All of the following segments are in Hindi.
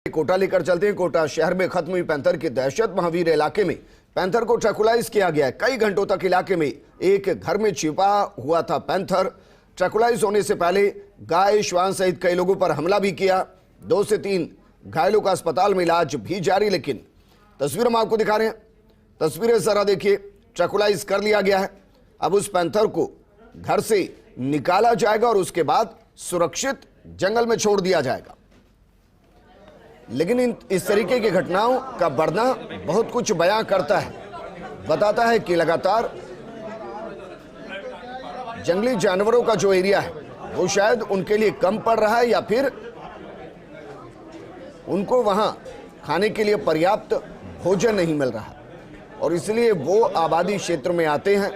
कोटा लेकर चलते हैं। कोटा शहर में खत्म हुई पैंथर की दहशत। महावीर इलाके में पैंथर को ट्रैकुलाइज किया गया है। कई घंटों तक इलाके में एक घर में छिपा हुआ था पैंथर। ट्रैकुलाइज होने से पहले गाय श्वान सहित कई लोगों पर हमला भी किया। 2 से 3 घायलों का अस्पताल में इलाज भी जारी। लेकिन तस्वीर हम आपको दिखा रहे हैं, तस्वीरें जरा देखिए। ट्रैकुलाइज कर लिया गया है। अब उस पैंथर को घर से निकाला जाएगा और उसके बाद सुरक्षित जंगल में छोड़ दिया जाएगा। लेकिन इस तरीके की घटनाओं का बढ़ना बहुत कुछ बयां करता है, बताता है कि लगातार जंगली जानवरों का जो एरिया है वो शायद उनके लिए कम पड़ रहा है या फिर उनको वहां खाने के लिए पर्याप्त भोजन नहीं मिल रहा और इसलिए वो आबादी क्षेत्र में आते हैं,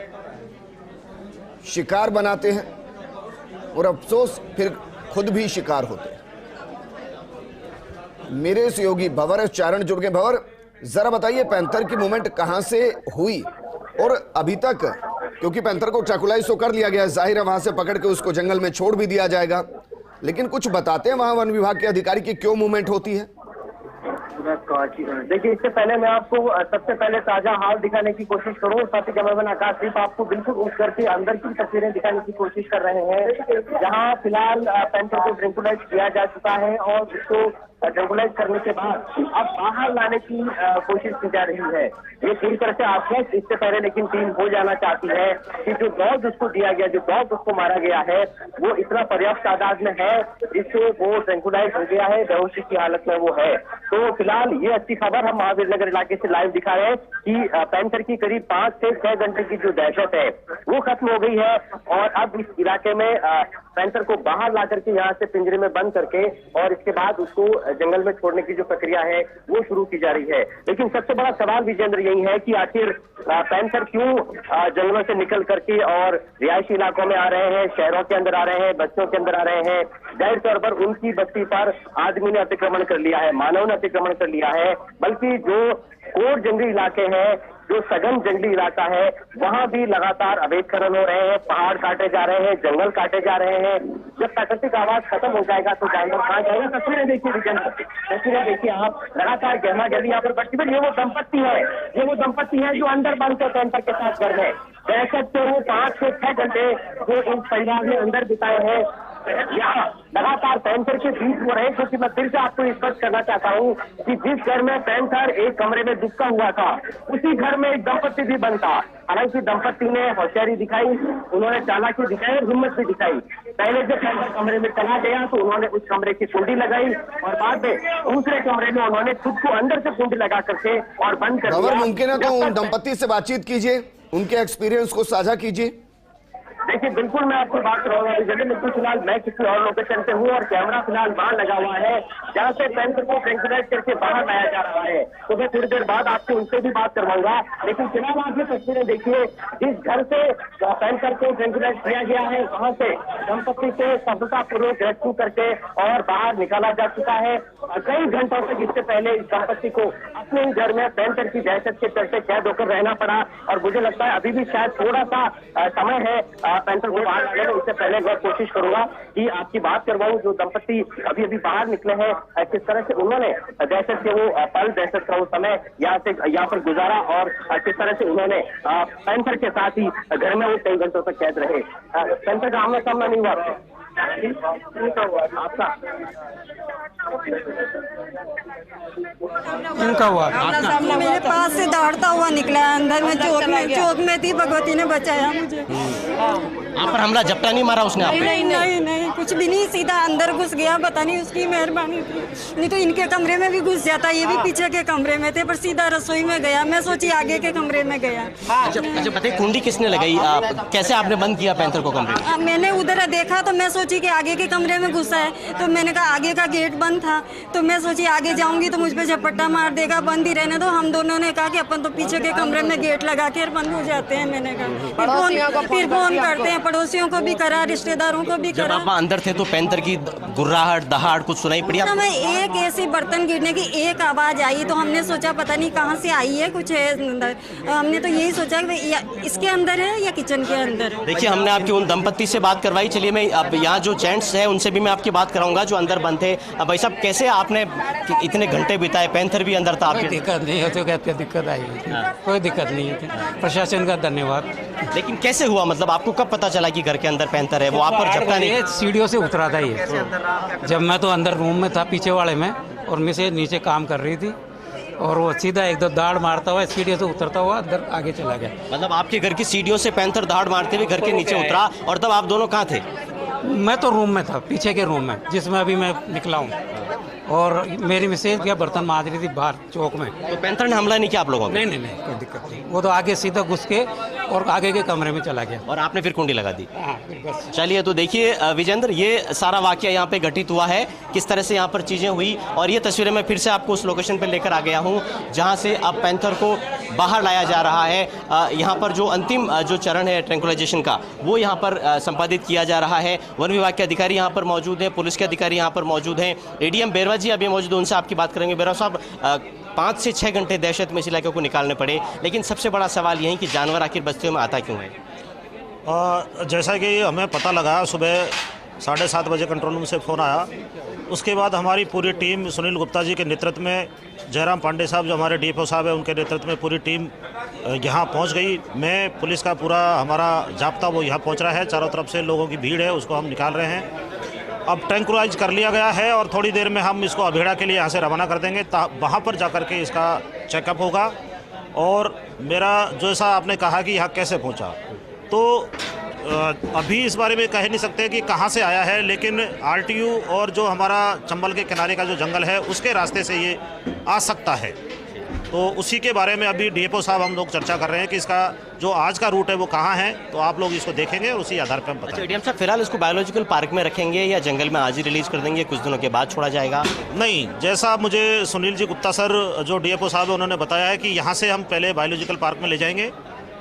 शिकार बनाते हैं और अफसोस फिर खुद भी शिकार होते हैं। मेरे सहयोगी भंवर चारण जुड़ गए। भंवर, जरा बताइए पैंथर की मूवमेंट कहां से हुई और अभी तक, क्योंकि पैंथर को ट्रैकुलाइज तो कर लिया गया, जाहिर है वहां से पकड़ के उसको जंगल में छोड़ भी दिया जाएगा, लेकिन कुछ बताते हैं वहां वन विभाग के अधिकारी की क्यों मूवमेंट होती है? देखिए, इससे पहले मैं आपको सबसे पहले ताजा हाल दिखाने की कोशिश करूं। साथ ही कैमरामैन आकाश सिर्फ आपको बिल्कुल उस घर के अंदर की तस्वीरें दिखाने की कोशिश कर रहे हैं, जहां फिलहाल पैंथर को ट्रैकुलाइज किया जा चुका है और उसको ट्रैकुलाइज करने के बाद अब बाहर लाने की कोशिश की जा रही है। ये पूरी तरह से आश्वस्त इससे पहले लेकिन टीम हो जाना चाहती है कि जो डॉग उसको दिया गया, जो डॉग उसको मारा गया है, वो इतना पर्याप्त तादाद में है जिससे वो ट्रैकुलाइज हो गया है, बेहोशी की हालत में वो है। तो फिलहाल ये अच्छी खबर हम महावीर नगर इलाके से लाइव दिखा रहे हैं कि पैंथर की करीब 5 से 6 घंटे की जो दहशत है वो खत्म हो गई है और अब इस इलाके में पैंथर को बाहर ला करके यहाँ से पिंजरे में बंद करके और इसके बाद उसको जंगल में छोड़ने की जो प्रक्रिया है वो शुरू की जा रही है। लेकिन सबसे बड़ा सवाल विजेंद्र यही है कि आखिर पैंथर क्यों जंगलों से निकल करके और रिहायशी इलाकों में आ रहे हैं, शहरों के अंदर आ रहे हैं, बच्चों के अंदर आ रहे हैं। जाहिर तौर पर उनकी बस्ती पर आदमी ने अतिक्रमण कर लिया है, मानव ने अतिक्रमण कर लिया है, बल्कि जो कोर जंगली इलाके हैं, जो सघन जंगली इलाका है, वहां भी लगातार अवैध खनन हो रहे हैं, पहाड़ काटे जा रहे हैं, जंगल काटे जा रहे हैं। जब प्राकृतिक आवाज खत्म हो जाएगा तो जानवर कहाँ जाएगा? तस्वीरें देखिए विजेंद्र, तस्वीरें देखिए आप, लगातार गहमा गहमी यहाँ पर बढ़ती है। ये वो दंपत्ति है, ये वो दंपत्ति है जो अंदर बंद थे पैंथर के साथ घर में। दहशत से वो 5 से 6 घंटे जो इस परिवार ने अंदर बिताए हैं, यहाँ लगातार पैंथर के बीच हो रहे हैं। क्योंकि मैं फिर से आपको स्पष्ट करना चाहता हूँ कि जिस घर में पैंथर एक कमरे में दुबका हुआ था, उसी घर में एक दंपत्ति भी बंद था। हालांकि दंपत्ति ने होशियारी दिखाई, उन्होंने चालाकी दिखाई और हिम्मत भी दिखाई। पहले जब पैंथर कमरे में चला गया तो उन्होंने उस कमरे की कुंडी लगाई और बाद में दूसरे कमरे में उन्होंने खुद को अंदर से कुंडी लगा करके और बंद कर दिया। मुमकिन है तो उन दंपत्ति से बातचीत कीजिए, उनके एक्सपीरियंस को साझा कीजिए। देखिए, बिल्कुल मैं आपको बात करूंगा। बिल्कुल फिलहाल मैं किसी और लोकेशन पे हूँ और कैमरा फिलहाल वहां लगा हुआ है जहाँ से पैंथर को ट्रैकुलाइज करके बाहर लाया जा रहा है। तो मैं थोड़ी देर बाद आपसे उनसे भी बात करवाऊंगा। लेकिन फिलहाल आप ये तस्वीरें देखिए, जिस घर से पैंथर को ट्रैकुलाइज किया गया है वहां से दंपत्ति से सफलतापूर्वक रेस्क्यू करके और बाहर निकाला जा चुका है। कई घंटों तक इससे पहले इस दंपत्ति को अपने ही घर में पैंथर की दहशत के चलते कैद होकर रहना पड़ा और मुझे लगता है अभी भी शायद थोड़ा सा समय है पैंथर को बाहर लाने में। इससे पहले मैं कोशिश करूंगा कि आपकी बात करवाऊं जो दंपत्ति अभी अभी बाहर निकले हैं, किस तरह से उन्होंने दहशत के वो पल, दहशत का वो समय यहाँ पर गुजारा और किस तरह से उन्होंने पैंथर के साथ ही घर में वो कई घंटों तक कैद रहे। पैंथर का आमना सामना नहीं हुआ आपका? इनका हुआ मेरे पास से दौड़ता हुआ निकला, अंदर में चौक में थी, भगवती ने बचाया मुझे। आप पर हमला झपटा नहीं मारा उसने? नहीं, कुछ भी नहीं, सीधा अंदर घुस गया। पता नहीं उसकी मेहरबानी थी, नहीं तो इनके कमरे में भी घुस जाता। ये भी पीछे के कमरे में थे पर सीधा रसोई में गया। मैं सोची आगे के कमरे में गया। अच्छा बताइए, कुंडी किसने लगाई? कैसे आपने बंद किया पैंथर को कमरे में? मैंने उधर देखा तो मैं सोची कि आगे के कमरे में घुसा है, तो मैंने कहा आगे का गेट बंद था, तो मैं सोची आगे जाऊंगी तो मुझ पे झपट्टा मार देगा, बंद ही रहने दो। हम दोनों ने कहा कि अपन तो पीछे के कमरे में गेट लगा के बंद हो जाते हैं। मैंने कहा फिर फोन करते हैं पड़ोसियों को भी करा, रिश्तेदारों को भी जब करा। आप वहाँ अंदर थे तो पैंथर की गुर्राहट दहाड़ कुछ सुनाई पड़ी आपको? हमें एक ऐसी बर्तन गिरने की एक आवाज आई तो हमने सोचा पता नहीं कहाँ से आई है, कुछ है अंदर। हमने तो यही सोचा कि इसके अंदर है या किचन के अंदर है। देखिए, हमने आपकी उन दंपत्ति से बात करवाई। चलिए, मैं अब यहाँ जो जेंट्स है उनसे भी मैं आपकी बात कराऊंगा जो अंदर बंद थे। अब भाई साहब, कैसे आपने इतने घंटे बिताए? पैंथर भी अंदर था कोई आपके? दिक्कत नहीं होती, कहते दिक्कत आई कोई दिक्कत नहीं है, प्रशासन का धन्यवाद। लेकिन कैसे हुआ? मतलब आपको कब पता चला कि घर के अंदर पैंथर है? वो आप पर झपटा नहीं? सीढ़ियों से उतरा था ये, जब मैं तो अंदर रूम में था पीछे वाले में, और मिसेज नीचे काम कर रही थी, और वो सीधा एक दो दाड़ मारता हुआ सीढ़ियों से उतरता हुआ अंदर आगे चला गया। मतलब आपके घर की सीढ़ियों से पैंथर दाड़ मारते हुए घर के नीचे उतरा, और तब आप दोनों कहाँ थे? मैं तो रूम में था, पीछे के रूम में, जिसमें अभी मैं निकला हूँ, और मेरी मिसेज क्या बर्तन मांज रही थी बाहर चौक में। तो पैंथर ने हमला नहीं किया आप लोगों को? नहीं, कोई दिक्कत नहीं, वो तो आगे सीधा घुस के और आगे के कमरे में चला गया। और आपने फिर कुंडी लगा दी? हाँ, फिर बस। चलिए, तो देखिए विजेंद्र, ये सारा वाकया यहाँ पे घटित हुआ है, किस तरह से यहाँ पर चीज़ें हुई, और ये तस्वीरें मैं फिर से आपको उस लोकेशन पर लेकर आ गया हूँ जहाँ से अब पैंथर को बाहर लाया जा रहा है। यहाँ पर जो अंतिम जो चरण है ट्रैंकुलाइजेशन का, वो यहाँ पर संपादित किया जा रहा है। वन विभाग के अधिकारी यहाँ पर मौजूद हैं, पुलिस के अधिकारी यहाँ पर मौजूद हैं। एडीएम बेरवा जी अभी मौजूद, उनसे आपकी बात करेंगे। बेरवा साहब, 5 से 6 घंटे दहशत में इस इलाके को निकालने पड़े, लेकिन सबसे बड़ा सवाल यही कि जानवर आखिर बस्तियों में आता क्यों है? जैसा कि हमें पता लगा, सुबह 7:30 बजे कंट्रोल रूम से फ़ोन आया। उसके बाद हमारी पूरी टीम सुनील गुप्ता जी के नेतृत्व में, जयराम पांडे साहब जो हमारे डीएफओ साहब हैं उनके नेतृत्व में पूरी टीम यहाँ पहुँच गई। मैं पुलिस का पूरा हमारा जाब्ता वो यहाँ पहुँच रहा है, चारों तरफ से लोगों की भीड़ है, उसको हम निकाल रहे हैं। अब ट्रैंकुलाइज कर लिया गया है और थोड़ी देर में हम इसको अभेड़ा के लिए यहाँ से रवाना कर देंगे। वहाँ पर जाकर के इसका चेकअप होगा। और मेरा जैसा आपने कहा कि यहाँ कैसे पहुँचा, तो अभी इस बारे में कह नहीं सकते कि कहाँ से आया है, लेकिन आरटीयू और जो हमारा चंबल के किनारे का जो जंगल है उसके रास्ते से ये आ सकता है। तो उसी के बारे में अभी डीएफओ साहब हम लोग चर्चा कर रहे हैं कि इसका जो आज का रूट है वो कहाँ है, तो आप लोग इसको देखेंगे और उसी आधार पर हम बताएंगे। एडीएम साहब, फिलहाल इसको बायोलॉजिकल पार्क में रखेंगे या जंगल में आज ही रिलीज कर देंगे, कुछ दिनों के बाद छोड़ा जाएगा? नहीं, जैसा मुझे सुनील जी गुप्ता सर जो डीएफओ साहब है उन्होंने बताया है कि यहाँ से हम पहले बायोलॉजिकल पार्क में ले जाएंगे,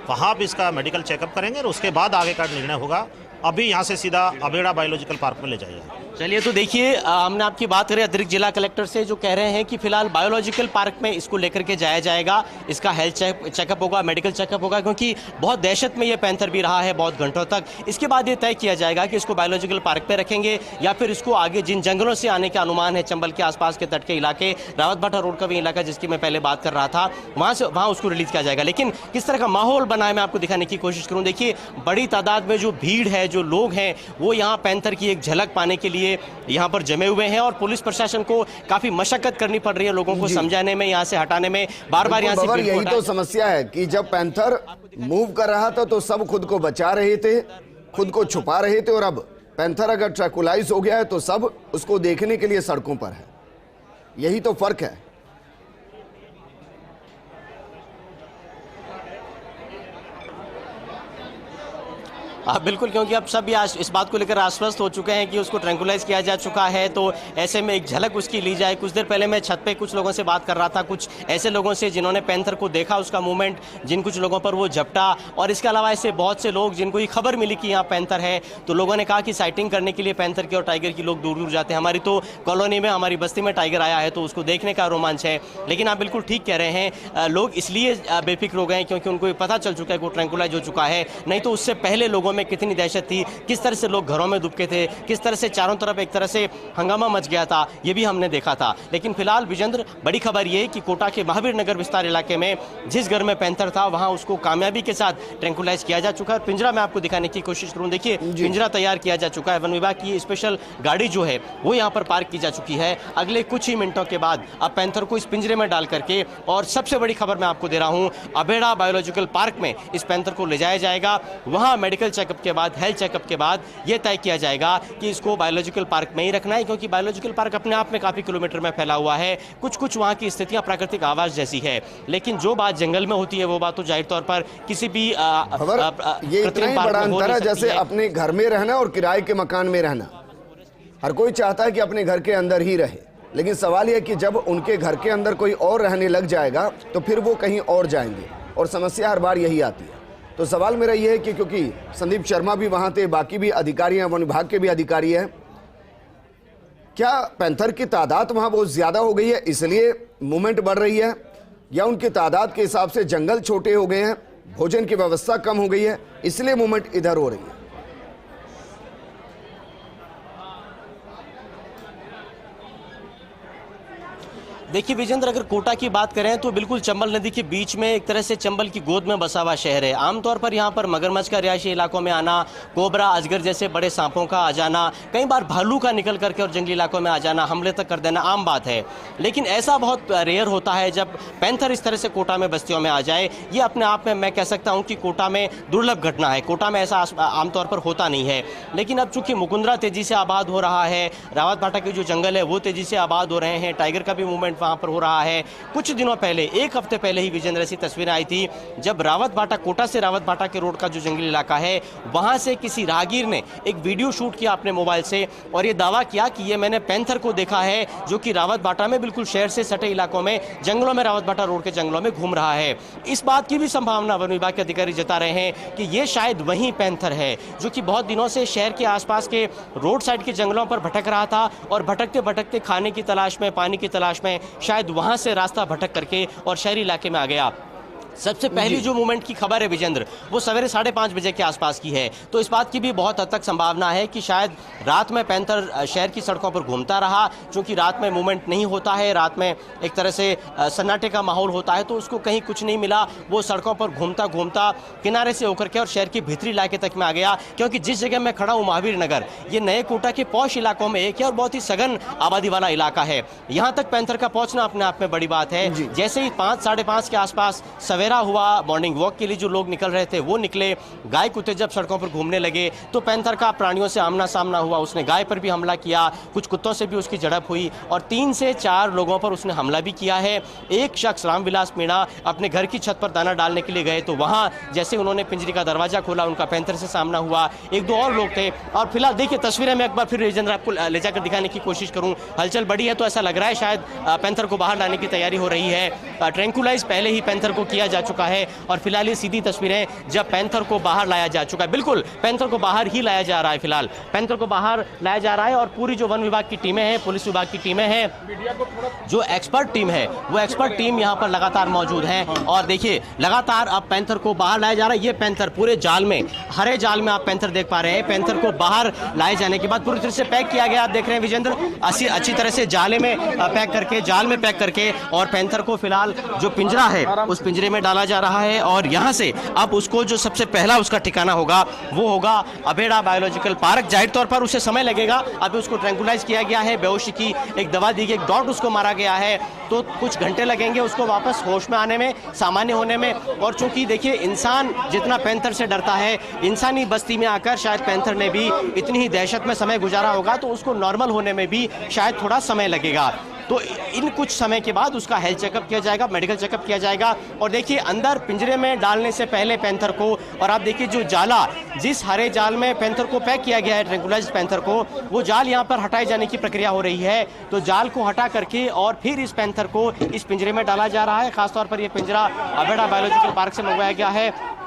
वहाँ पर इसका मेडिकल चेकअप करेंगे और उसके बाद आगे का निर्णय होगा। अभी यहाँ से सीधा अभेड़ा बायोलॉजिकल पार्क में ले जाइए। चलिए, तो देखिए, हमने आपकी बात करें अतिरिक्त जिला कलेक्टर से, जो कह रहे हैं कि फिलहाल बायोलॉजिकल पार्क में इसको लेकर के जाया जाएगा, इसका हेल्थ चेकअप होगा, मेडिकल चेकअप होगा, क्योंकि बहुत दहशत में ये पैंथर भी रहा है बहुत घंटों तक। इसके बाद ये तय किया जाएगा कि इसको बायोलॉजिकल पार्क पे रखेंगे या फिर इसको आगे जिन जंगलों से आने का अनुमान है, चंबल के आसपास के तट के इलाके, रावत भाटा रोड का भी इलाका जिसकी मैं पहले बात कर रहा था, वहाँ उसको रिलीज किया जाएगा। लेकिन किस तरह का माहौल बना है मैं आपको दिखाने की कोशिश करूँ। देखिए, बड़ी तादाद में जो भीड़ है, जो लोग हैं, वो यहाँ पैंथर की एक झलक पाने के लिए यहाँ पर जमे हुए हैं, और पुलिस प्रशासन को काफी मशक्कत करनी पड़ रही है लोगों को समझाने में, यहाँ से हटाने में, बार-बार यहाँ से। यही तो समस्या है कि जब पैंथर मूव कर रहा था तो सब खुद को बचा रहे थे, खुद को छुपा रहे थे, और अब पैंथर अगर ट्रैकुलाइज हो गया है तो सब उसको देखने के लिए सड़कों पर है। यही तो फर्क है। बिल्कुल, क्योंकि अब सब इस बात को लेकर आश्वस्त हो चुके हैं कि उसको ट्रैंकुलाइज किया जा चुका है, तो ऐसे में एक झलक उसकी ली जाए। कुछ देर पहले मैं छत पे कुछ लोगों से बात कर रहा था, कुछ ऐसे लोगों से जिन्होंने पैंथर को देखा, उसका मूवमेंट, जिन कुछ लोगों पर वो झपटा, और इसके अलावा ऐसे बहुत से लोग जिनको ये खबर मिली कि यहाँ पैंथर है, तो लोगों ने कहा कि साइटिंग करने के लिए पैंथर की और टाइगर की लोग दूर दूर जाते हैं। हमारी तो कॉलोनी में, हमारी बस्ती में टाइगर आया है तो उसको देखने का रोमांच है। लेकिन आप बिल्कुल ठीक कह रहे हैं, लोग इसलिए बेफिक्र हो गए हैं क्योंकि उनको पता चल चुका है कि वो ट्रैंकुलाइज हो चुका है। नहीं तो उससे पहले लोगों में कितनी दहशत थी, किस तरह से लोग घरों में दुबके थे, किस तरह से चारों तरफ एक तरह से हंगामा मच गया था, ये भी हमने देखा था। लेकिन फिलहाल विजेंद्र, बड़ी खबर ये कि कोटा के महावीर नगर विस्तार इलाके में जिस घर में पैंथर था वहां उसको कामयाबी के साथ ट्रैंकुलाइज किया जा चुका है। पिंजरा में आपको दिखाने की कोशिश करूं, देखिए पिंजरा तैयार किया जा चुका है। वन विभाग की स्पेशल गाड़ी जो है वो यहाँ पर पार्क की जा चुकी है। अगले कुछ ही मिनटों के बाद अब पैंथर को इस पिंजरे में डाल करके, और सबसे बड़ी खबर मैं आपको दे रहा हूँ, अभेड़ा बायोलॉजिकल पार्क में इस पैंथर को ले जाया जाएगा। वहाँ मेडिकल चेकअप के बाद, हेल्थ चेकअप के बाद यह तय किया जाएगा कि इसको बायोलॉजिकल पार्क में ही रखना है, क्योंकि बायोलॉजिकल पार्क अपने आप में काफी किलोमीटर में फैला हुआ है। कुछ वहाँ की स्थितियां प्राकृतिक आवास जैसी है, लेकिन जो बात जंगल में होती है वो बात तो जाहिर तौर पर किसी भी ये इतना ही बड़ा अंतर है जैसे अपने घर में रहना और किराए के मकान में रहना। हर कोई चाहता है कि अपने घर के अंदर ही रहे, लेकिन सवाल यह कि जब उनके घर के अंदर कोई और रहने लग जाएगा तो फिर वो कहीं और जाएंगे, और समस्या हर बार यही आती है। तो सवाल मेरा ये है कि क्योंकि संदीप शर्मा भी वहां थे, बाकी भी अधिकारी हैं, वन विभाग के भी अधिकारी हैं, क्या पैंथर की तादाद वहां बहुत ज्यादा हो गई है इसलिए मूवमेंट बढ़ रही है, या उनकी तादाद के हिसाब से जंगल छोटे हो गए हैं, भोजन की व्यवस्था कम हो गई है इसलिए मूवमेंट इधर हो रही है? देखिए विजेंद्र, अगर कोटा की बात करें तो बिल्कुल चंबल नदी के बीच में एक तरह से चंबल की गोद में बसा हुआ शहर है। आमतौर पर यहाँ पर मगरमच्छ का रिहायशी इलाकों में आना, कोबरा, अजगर जैसे बड़े सांपों का आ जाना, कई बार भालू का निकल करके और जंगली इलाकों में आ जाना, हमले तक कर देना आम बात है। लेकिन ऐसा बहुत रेयर होता है जब पैंथर इस तरह से कोटा में बस्तियों में आ जाए। ये अपने आप में मैं कह सकता हूँ कि कोटा में दुर्लभ घटना है। कोटा में ऐसा आमतौर पर होता नहीं है। लेकिन अब चूंकि मुकुंदरा तेजी से आबाद हो रहा है, रावत भाटा के जो जंगल है वो तेजी से आबाद हो रहे हैं, टाइगर का भी मूवमेंट वहाँ पर हो रहा है। कुछ दिनों पहले, एक हफ्ते पहले ही विजेंद्र, ऐसी तस्वीरें आई थी जब रावत भाटा, कोटा से रावत भाटा के रोड का जो जंगली इलाका है वहां से किसी राहगीर ने एक वीडियो शूट किया अपने मोबाइल से और ये दावा किया कि ये मैंने पैंथर को देखा है जो कि रावत भाटा में बिल्कुल शहर से सटे इलाकों में, जंगलों में, रावत भाटा रोड के जंगलों में घूम रहा है। इस बात की भी संभावना वन विभाग के अधिकारी जता रहे हैं कि ये शायद वही पैंथर है जो कि बहुत दिनों से शहर के आसपास के रोड साइड के जंगलों पर भटक रहा था और भटकते भटकते खाने की तलाश में, पानी की तलाश में शायद वहां से रास्ता भटक करके और शहरी इलाके में आ गया। सबसे पहली जो मूवमेंट की खबर है विजेंद्र, वो सवेरे 5:30 बजे के आसपास की है। तो इस बात की भी बहुत हद तक संभावना है कि शायद रात में पैंथर शहर की सड़कों पर घूमता रहा। क्योंकि रात में मूवमेंट नहीं होता है, रात में एक तरह से सन्नाटे का माहौल होता है, तो उसको कहीं कुछ नहीं मिला। वो सड़कों पर घूमता घूमता किनारे से होकर के और शहर के भीतरी इलाके तक में आ गया। क्योंकि जिस जगह मैं खड़ा हूँ, महावीर नगर, ये नए कोटा के पौष इलाकों में एक है और बहुत ही सघन आबादी वाला इलाका है। यहाँ तक पैंथर का पहुँचना अपने आप में बड़ी बात है। जैसे ही 5, 5:30 के आसपास सवेरा हुआ, मॉर्निंग वॉक के लिए जो लोग निकल रहे थे वो निकले, गाय कुत्ते जब सड़कों पर घूमने लगे तो पैंथर का प्राणियों से आमना सामना हुआ। उसने गाय पर भी हमला किया, कुछ कुत्तों से भी उसकी झड़प हुई और 3 से 4 लोगों पर उसने हमला भी किया है। एक शख्स रामविलास मीणा अपने घर की छत पर दाना डालने के लिए गए तो वहां जैसे उन्होंने पिंजरी का दरवाजा खोला, उनका पैंथर से सामना हुआ। 1-2 और लोग थे। और फिलहाल देखिए तस्वीरें मैं एक बार फिर राजेंद्र आपको ले जाकर दिखाने की कोशिश करूं। हलचल बड़ी है तो ऐसा लग रहा है शायद पैंथर को बाहर लाने की तैयारी हो रही है। ट्रैंकुलाइज पहले ही पैंथर को किया जा चुका है और फिलहाल ये सीधी तस्वीरें जब पैंथर को बाहर लाया जा चुका है। बिल्कुल पैंथर को बाहर ही लाया जा रहा है। फिलहाल पैंथर को बाहर लाया जा रहा है और पूरी जो वन विभाग की टीमें हैं, पुलिस विभाग की टीमें हैं, जो एक्सपर्ट टीम है वो एक्सपर्ट टीम यहाँ पर लगातार मौजूद है। और देखिए लगातार अब पैंथर को बाहर लाया जा रहा है। ये पैंथर पूरे जाल में, हरे जाल में आप पैंथर देख पा रहे हैं। पैंथर को बाहर लाए जाने के बाद पूरी तरह से पैक किया गया। आप देख रहे हैं विजेंद्र, अच्छी तरह से जाल में पैक करके और पैंथर को फिलहाल जो पिंजरा है उस पिंजरे में डाला जा रहा है। और यहाँ से अब उसको जो सबसे पहला उसका ठिकाना होगा वो होगा अबेड़ा बायोलॉजिकल पार्क। जाहिर तौर पर उसे समय लगेगा, अभी उसको ट्रैंकुलाइज किया गया है, बेहोशी की एक दवा दी गई, एक डॉट उसको मारा गया है, तो कुछ घंटे लगेंगे उसको वापस होश में आने में, सामान्य होने में। और चूंकि देखिए इंसान जितना पैंथर से डरता है, इंसानी बस्ती में आकर शायद पैंथर ने भी इतनी ही दहशत में समय गुजारा होगा, तो उसको नॉर्मल होने में भी शायद थोड़ा समय लगेगा। तो इन कुछ समय के बाद उसका हेल्थ चेकअप किया जाएगा, मेडिकल चेकअप किया जाएगा। और देखिए अंदर पिंजरे में डालने से पहले पैंथर को, और आप देखिए जो जाला, जिस हरे जाल में पैंथर को पैक किया गया है, ट्रैंकुलाइज्ड पैंथर को, वो जाल यहाँ पर हटाए जाने की प्रक्रिया हो रही है। तो जाल को हटा करके और फिर इस पैंथर को इस पिंजरे में डाला जा रहा है। खासतौर पर यह पिंजरा अबेड़ा बायोलॉजिकल पार्क से मंगवाया गया है।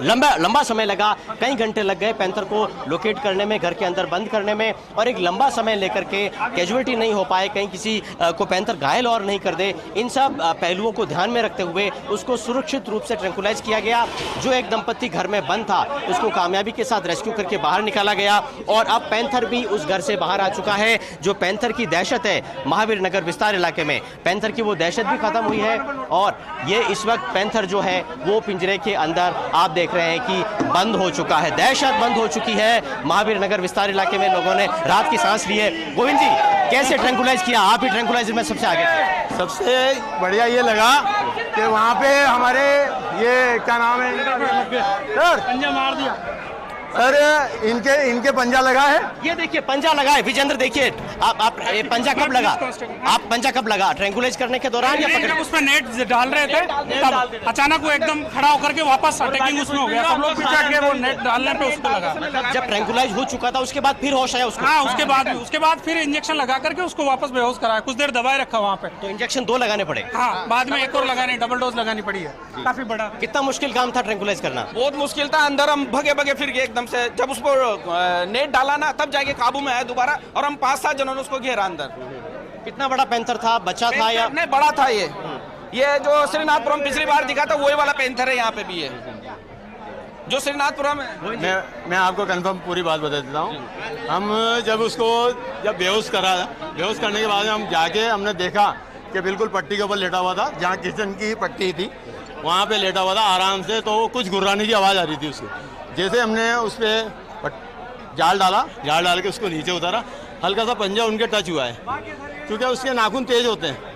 लंबा समय लगा, कई घंटे लग गए पैंथर को लोकेट करने में, घर के अंदर बंद करने में, और एक लंबा समय लेकर के कैजुअलिटी नहीं हो पाए, कहीं किसी को पैंथर घायल और नहीं कर दे। इन सब पहलुओं को ध्यान में रखते हुए उसको सुरक्षित रूप से ट्रैंकुलाइज किया गया। जो एक दंपत्ति घर में बंद था उसको कामयाबी के साथ रेस्क्यू करके बाहर निकाला गया और अब पैंथर भी उस घर से बाहर आ चुका है। जो पैंथर की दहशत है महावीर नगर विस्तार इलाके में, पैंथर की वो दहशत भी खत्म हुई है। और ये इस वक्त पैंथर जो है वो पिंजरे के अंदर आप देख रहे हैं कि बंद हो चुका है। दहशत बंद हो चुकी है। महावीर नगर विस्तार इलाके में लोगों ने रात की सांस ली है। गोविंद जी, कैसे ट्रैंकुलाइज किया? आप ही ट्रैंकुलाइजर में सबसे आगे थे। सबसे बढ़िया ये लगा कि वहाँ पे हमारे ये क्या नाम है सर, सर इनके पंजा लगा है। ये देखिए पंजा लगा है विजेंद्र, देखिए आप ये पंजा कब लगा? आप पंजा कब लगा? ट्रैंकुलाइज करने के दौरान या जब उसमें नेट डाल रहे थे तब अचानक वो एकदम खड़ा होकर के वापस अटैकिंग उसमें हो गया, सब लोग पीछे के वो नेट डालने पे उसको लगा। जब ट्रैंकुलाइज हो चुका था उसके बाद फिर होश आया उसको? हाँ, उसके बाद फिर इंजेक्शन लगा करके उसको वापस बेहोश कराया, कुछ देर दबाए रखा वहाँ पे। तो इंजेक्शन 2 लगाने पड़े? हाँ, बाद में एक और लगानी, डबल डोज लगानी पड़ी है, काफी बड़ा। कितना मुश्किल काम था ट्रैंकुलाइज करना? बहुत मुश्किल था, अंदर हम भगे फिर गए एकदम से, जब उसको नेट डाला ना तब जाके काबू में आया दोबारा, और हम 5-7 जनों ने उसको घेरा अंदर। कितना बड़ा पैंथर था? बच्चा था या? नहीं, बड़ा था ये जो श्रीनाथपुरम पिछली बार दिखा था वही वाला पैंथर है, यहाँ पे भी है जो श्रीनाथपुरम है। मैं आपको कंफर्म पूरी बात बता देता हूँ। हम जब बेहोश करने के बाद हम जाके हमने देखा कि बिल्कुल पट्टी के ऊपर लेटा हुआ था, जहाँ किचन की पट्टी थी वहाँ पे लेटा हुआ था आराम से, तो कुछ गुर्राने की आवाज़ आ रही थी उसको। जैसे हमने उस पर जाल डाल के उसको नीचे उतारा, हल्का सा पंजा उनके टच हुआ है, क्योंकि उसके नाखून तेज होते हैं,